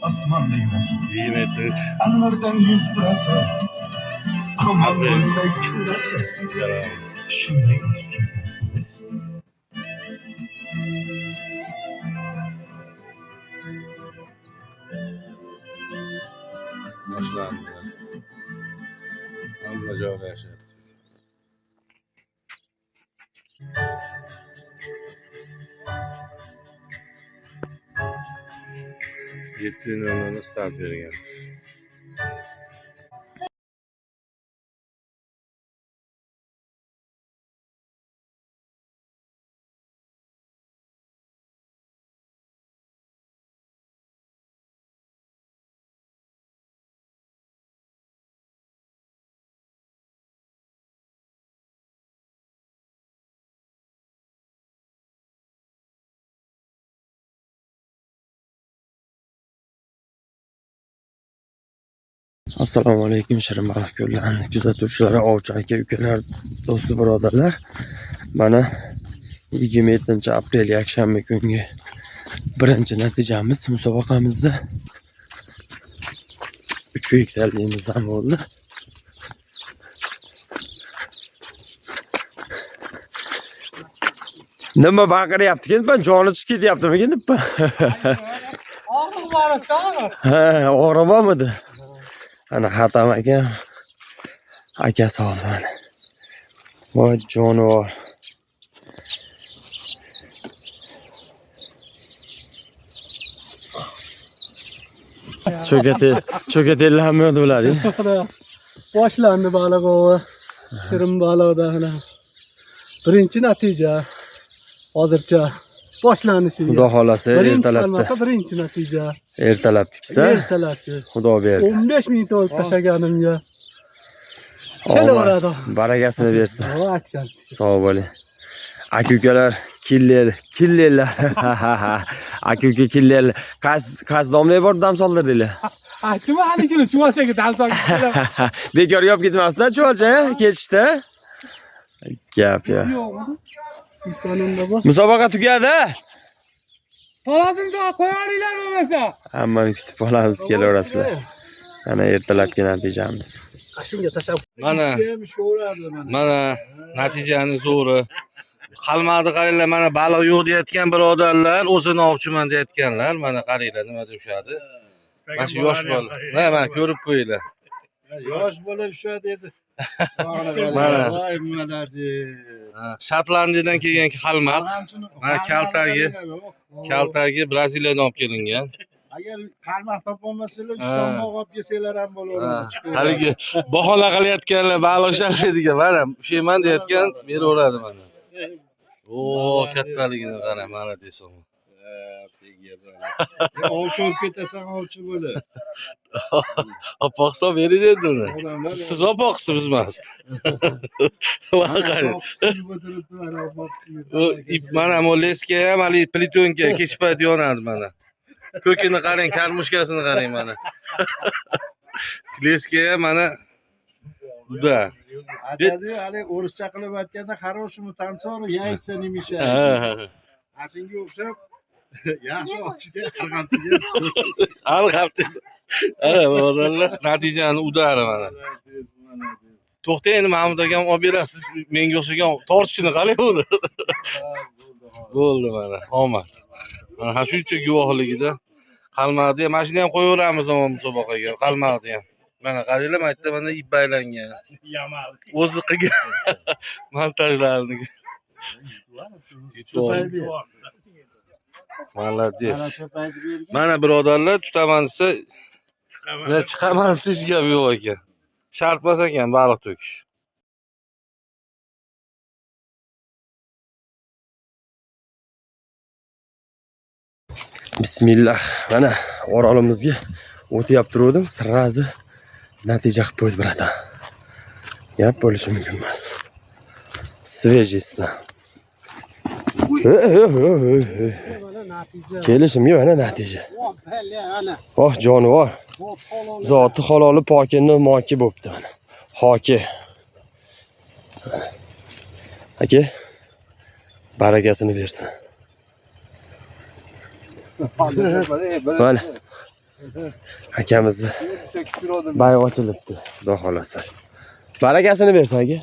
osmonda yurasiz. 23. Anvardan yuz burasiz. Ko'mir bo'lsa ko'rasiz. Shunday o'tib ketmasmiz. Boshlandi. Hamma joyda yashayapti. Yetti nolani start berganmiz. Assalomu alaykum shirin baliq ko'rlarni kuzatuvchilari, ovchi aka ukalar, do'stli birodarlar. Mana 27-aprel yakshanba kungi birinchi natijamiz musobaqamizda 3 hektarligimizdan bo'ldi. Nima baqiryapti? Ben joni chiqib ketyaptimi endi? Og'riq bormi? Ha, og'riq bormidi? Ana Hatam akasi oldi mana. Voy jonivor. Cho'katellanmaydi ular. Boshlandi baliq ovi. Shirin baliqda mana. Birinchi natija hozircha boshlanishi. Xudo xolasa ertalabda. Birinchi natija. Ertalab tiksa. Ertalabki. Xudo berdi. 15 minut olib tashlaganimga. Kelaveradi. Barakasini bersin. Aytgan. Sog' bo'ling. Aka-ukalar, killerlar. Aka-uka killerlar. Qaysi domlay bor dam soldirdinglar? Aytdim hali kuni chuvalchaga dam solgan. Bekor yop ketmasdan chuvalcha, ketishdi. Gap ya. Musobaqa tugadi. To'lasini qo'yaringlar bo'lmasa. Hammani kutib olamiz, kelaverasizlar. Ana ertalabki natijamiz. Qashimga tashab. Mana natijani zo'ri. Qalmadi qaranglar, mana baliq yo'q deyotgan birodarlar, o'zini ovchiman deyotganlar. Mana qaranglar nima deshadi. Mana shu yosh bola. Mana ko'rib qo'yinglar. Yosh bola ushadi edi. Mana Voy maladi. Shotlandiyadan kelgan qalmaq. Mana kaltagi Braziliyadan olib kelingan. Agar qalmaq topolmasanglar, Islomga olib kelsanglar ham bo'laveradi. Haligi bahona qilayotganlar baliq ushlaydigan, mana ushayman deyotgan beraveradi mana. O, kattaligini qara, mana desam. Ovchi olib ketasan, ovchi bo'la. Opoqsa beradi endi uni. Siz opoqsiz emas. Mana qarang. Mana bu leska ham hali plitonka kech payt yonadi mana. Ko'kini qarang, karmushkasini qarang mana. Leska ham mana buda. Aytadi, hali o'rischa qilib aytganda, "Хорошему танцору яйца не мешают." Shunga o'xshab yaxshi ovchiga qarg'amchiga. Alg'abchi. Ana birodarlar, natijani udari mana. To'xta endi Mahmud akam olib berasiz. Menga o'xshagan tortishini qarang uni. Bo'ldi mana, omad. Mana shuncha guvohligida qalmaqni ham, mashina ham qo'yaveramiz ama musobaqaga. Qalmaqni ham. Mana qaranglar, maytda mana ip baylangan. O'zi qilgan montajlarni. Malades. Mana birodarlar, tutaman desa, men chiqaman desa hech gap yo'q ekan. Shartmas ekan baliq to'kish. Bismillah. Mana orolimizga o'tyap turdim, sirrazi natija qilib qo'ydi birata. Gap bo'lishi mumkin emas. Svejistdan. Kelishimga mana natija. Oh jonivor. Zoti haloli pokini moki bo'pti mana. Hoki. Aka, barakasini bersin. Mana Akamizni bay ochilibdi, xudo xolasa. Barakasini bersa aka.